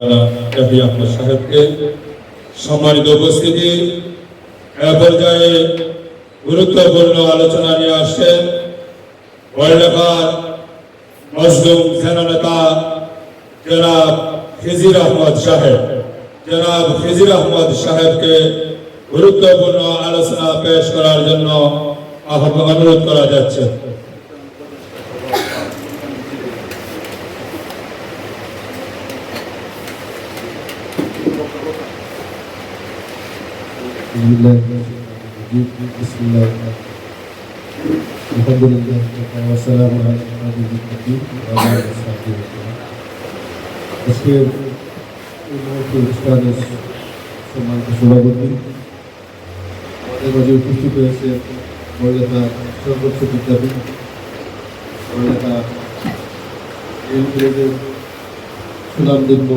আহমদ সাহেবকে সম্মানিত উপস্থিতি পর্যায়ে গুরুত্বপূর্ণ আলোচনা নিয়ে আসছেন ওয়ার্ল্ডকার মজলুম সেনানেতা জনাব খিজির আহমদ সাহেব। জনাব খিজির আহমদ সাহেবকে গুরুত্বপূর্ণ আলোচনা পেশ করার জন্য অনুরোধ করা যাচ্ছে। সভাপতি আমাদের মাঝে উপস্থিত হয়েছে মহিলা সর্বোচ্চ বিদ্যাপীঠ মহিলা এই গ্রেডের সুনামযোগ্য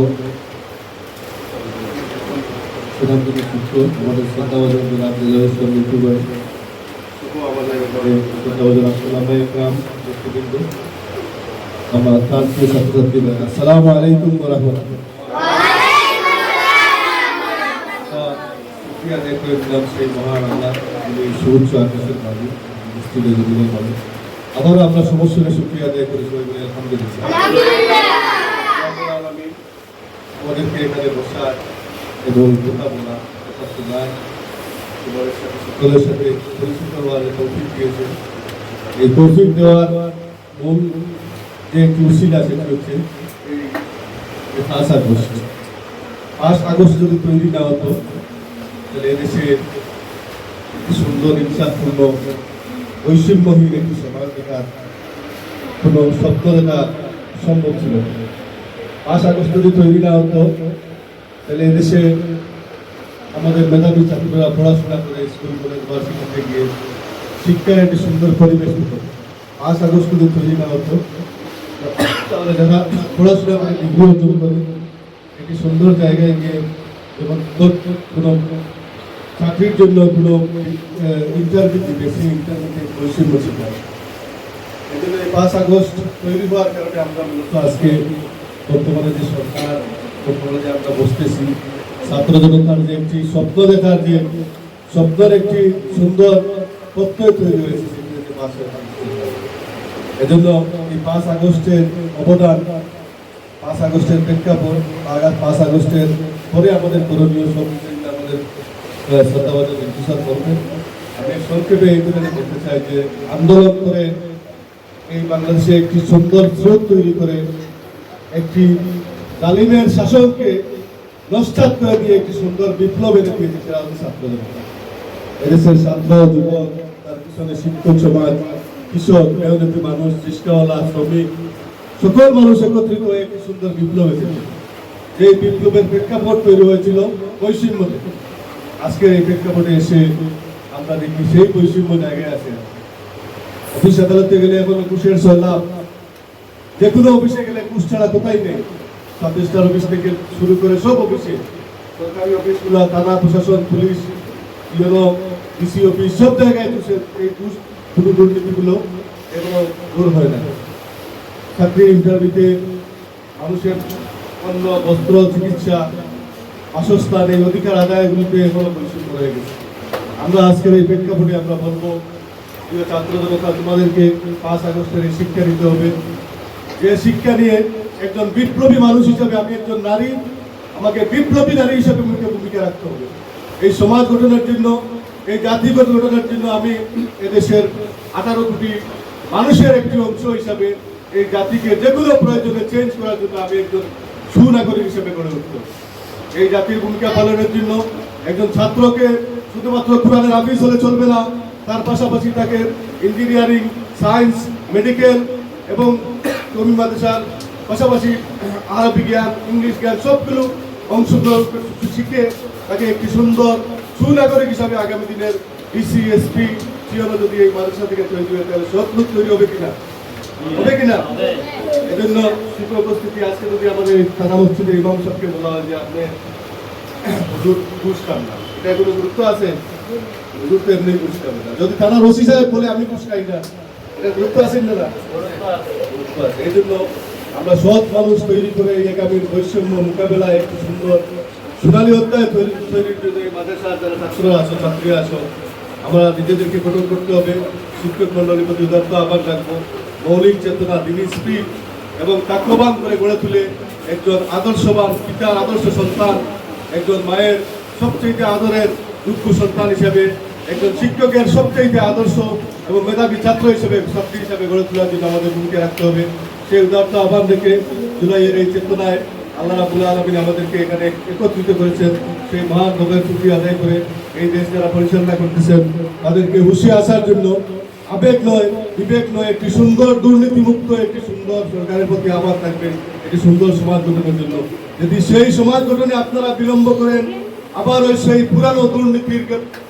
শিক্ষক আমাদের শ্রদ্ধাভাজন জনাব ইসলাম ইউটিউবার শ্রদ্ধাভাজন আসসালাম ব্যক্তিবৃন্দ আমার প্রান্তীয় ছাত্রছাত্রীরা আসসালামু আলাইকুম ওয়া রাহমাতুল্লাহ। সেই মহান আল্লাহ সুউচ্চ আকাশের মালিক নিশ্চিত জীবনের মালিক আবারও আমরা সমস্যাকে শুকরিয়া আদায় করি সবাই বলে আলহামদুলিল্লাহ। আমাদেরকে এখানে বসার এবং কথা বলা কথা শোনায় সকলের সাথে পরিচিত হওয়ার তৌফিক দিয়েছে। এই তৌফিক দেওয়ার মূল যে একটি উসিলা সেটা হচ্ছে এই 5 আগস্ট। 5 আগস্ট যদি তৈরি না হতো তাহলে এদেশে সুন্দর ইচ্ছাপূর্ণ বৈষম্যহীন একটি সমাজ দেখার কোনো স্বপ্ন দেখা সম্ভব ছিল। 5 আগস্ট যদি তৈরি না হতো তাহলে এদেশে আমাদের মেধাবী ছাত্ররা পড়াশোনা করে স্কুল কলেজ ভার্সিটিতে গিয়ে শিক্ষার একটি সুন্দর পরিবেশ হতো। 5 আগস্ট যদি তৈরি না হতো তাহলে যারা পড়াশোনা করে ডিগ্রি অর্জন করে একটি সুন্দর জায়গায় গিয়ে এবং কোনো চাকরির জন্য কোনো ইন্টারভিউ দিবে সেই ইন্টারভিউতে বৈষম্য ছিল। এই জন্য 5 আগস্ট তৈরি হওয়ার কারণে আমরা মূলত আজকে বর্তমানে যে সরকার বর্তমানে যে আমরা বসতেছি ছাত্র জনতার যে একটি স্বপ্ন দেখার যে স্বপ্নের একটি সুন্দর প্রত্যয় তৈরি হয়েছে এজন্য এই 5 আগস্টের অবদান 5 আগস্টের প্রেক্ষাপট 5 আগস্টের পরে আমাদের করণীয় সব আমাদের শ্রদ্ধাভাজন ইন্তিসার করবেন। আমি সংক্ষেপে এইখানে বলতে চাই যে আন্দোলন করে এই বাংলাদেশে একটি সুন্দর স্রোত তৈরি করে একটি জালিমের শাসককে নস্যাৎ করে দিয়ে একটি সুন্দর বিপ্লব এনে দিয়েছে সেটা হচ্ছে ছাত্র জনতা। এদেশের ছাত্র যুবক তার পিছনে শিক্ষক সমাজ কৃষক মেহনতি মানুষ রিস্কাওয়ালা শ্রমিক সকল মানুষ একত্রিত হয়ে একটি সুন্দর বিপ্লব এসেছে। যে বিপ্লবের প্রেক্ষাপট তৈরি হয়েছিল বৈষম্য থেকে। আজকের এই প্রেক্ষাপটে এসে আমরা দেখি সেই বৈষম্য জায়গায় আছে। অফিস আদালতে গেলে এখন ঘুষের সয়লাভ, যে কোনো অফিসে গেলে ঘুষ ছাড়া কোথায় নেই। সাবরেজিস্ট্রার অফিস থেকে শুরু করে সব অফিসে সরকারি অফিসগুলো থানা প্রশাসন পুলিশ ইউনো ডিসি অফিস সব জায়গায় এই ঘুষ কোনো দুর্নীতিগুলো এগুলো দূর হয় না। চাকরির ইন্টারভিউতে মানুষের অন্ন বস্ত্র চিকিৎসা বাসস্থান এই অধিকার আদায়গুলিতে এখনো বৈষম্য রয়ে গেছে। আমরা আজকের এই প্রেক্ষাপটে আমরা বলবো প্রিয় ছাত্র জনতা তোমাদেরকে 5 আগস্টের এই শিক্ষা নিতে হবে। যে শিক্ষা নিয়ে একজন বিপ্লবী মানুষ হিসাবে আমি একজন নারী আমাকে বিপ্লবী নারী হিসাবে ভূমিকা রাখতে হবে। এই সমাজ গঠনের জন্য এই জাতিগত গঠনের জন্য আমি এদেশের 18 কোটি মানুষের একটি অংশ হিসাবে এই জাতিকে যে কোনো প্রয়োজনে চেঞ্জ করার জন্য আমি একজন সুনাগরিক হিসেবে গড়ে উঠতে। এই জাতির ভূমিকা পালনের জন্য একজন ছাত্রকে শুধুমাত্র কোরআনের হাফিজ হলে চলবে না, তার পাশাপাশি তাকে ইঞ্জিনিয়ারিং সায়েন্স মেডিকেল এবং কওমি মাদ্রাসার পাশাপাশি আরবি জ্ঞান ইংলিশ জ্ঞান সবগুলো অংশগ্রহণ শিখে তাকে একটি সুন্দর সুনাগরিক হিসাবে আগামী দিনের ডিসি এসপি সিওনো যদি এই মাদ্রাসা থেকে তৈরি হয় তাহলে সব লোক তৈরি হবে কিনা এজন্য শিক্ষক উপস্থিতি আজকে যদি আমাদের থানা মসজিদের ইমাম সাহেবকে বলা হয় যে আপনি হুজুর ঘুষ খান না, এটা কোনো গুরুত্ব আছে? গুরুত্ব এমনি ঘুষ খাবে না। যদি থানার ওসি সাহেব বলে আমি ঘুষ খাই না, এটা গুরুত্ব আছে না? এই জন্য আমরা সৎ মানুষ তৈরি করে এই আগামীর বৈষম্য মোকাবেলায় একটি সুন্দর সোনালী অধ্যায় তৈরির জন্য এই মাদ্রাসার যারা ছাত্ররা আসো ছাত্রীরা আসো, আমরা নিজেদেরকে গঠন করতে হবে। শিক্ষক মন্ডলীর প্রতি উদাত্ত আহ্বান রাখবো, মৌলিক চেতনা, দিনী স্পিরিট এবং তাক্যবান করে গড়ে তুলে একজন আদর্শবান পিতার আদর্শ সন্তান, একজন মায়ের সবচেয়ে আদরের দুঃখ সন্তান হিসেবে, একজন শিক্ষকের সবচেয়ে আদর্শ এবং মেধাবী ছাত্র হিসেবে ছাত্রী হিসেবে গড়ে তোলার জন্য আমাদের ভূমিকা রাখতে হবে। সেই উদাত্ত আহ্বান রেখে জুলাইয়ের এই চেতনায় আল্লাহ রাব্বুল আলামিন আমাদেরকে এখানে একত্রিত করেছেন। সেই মহান ভোগের শুকরিয়া আদায় করে এই দেশ যারা পরিচালনা করতেছেন তাদেরকে হুঁশিয়ে আসার জন্য আবেগ নয় বিবেক নয়, একটি সুন্দর দুর্নীতিমুক্ত একটি সুন্দর সরকারের প্রতি আহ্বান থাকবে, একটি সুন্দর সমাজ গঠনের জন্য। যদি সেই সমাজ গঠনে আপনারা বিলম্ব করেন, আবার ওই সেই পুরানো দুর্নীতির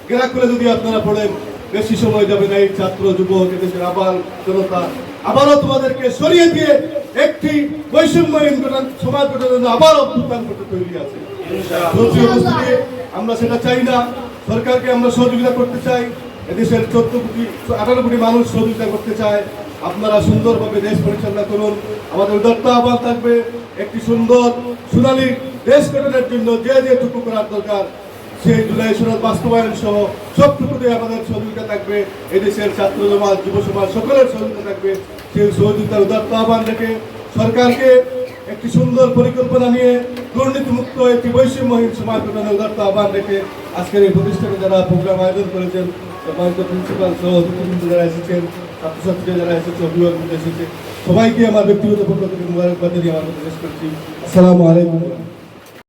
ঘেরা করে যদি আপনারা পড়েন, বেশি সময় যাবে না এই ছাত্র যুবক এদেশের আবার জনতা আবারও তোমাদেরকে সরিয়ে দিয়ে একটি বৈষম্যহীন সমাজ গঠনের জন্য আবার অভ্যুত্থান করতে তৈরি আছে। আমরা সেটা চাই না। সরকারকে আমরা সহযোগিতা করতে চাই, এদেশের 18 কোটি মানুষ সহযোগিতা করতে চায়। আপনারা সুন্দরভাবে দেশ পরিচালনা করুন। আমাদের উদাত্ত আহ্বান থাকবে একটি সুন্দর সোনালী দেশ গঠনের জন্য যে যেটুকু করার দরকার সেই জুলাই সনদ বাস্তবায়ন সহ সবটুকুতে আমাদের সহযোগিতা থাকবে। এদেশের ছাত্র সমাজ, যুব সমাজ সকলের সহযোগিতা থাকবে। সেই সহযোগিতার উদাত্ত আহ্বান রেখে সরকারকে একটি সুন্দর পরিকল্পনা নিয়ে দুর্নীতিমুক্ত একটি বৈষম্যহীন সমাজ গঠনের উদাত্ত আহ্বান রেখে আজকের এই প্রতিষ্ঠানে যারা প্রোগ্রাম আয়োজন করেছেন, প্রিন্সিপাল সহ অতিথিবৃন্দ যারা এসেছেন, ছাত্রছাত্রীরা যারা এসেছে, অভিভাবক এসেছে, সবাইকে আমার ব্যক্তিগত পক্ষ থেকে মুবারকবাদ জানিয়ে আমার কথা শেষ করছি। আসসালামু আলাইকুম।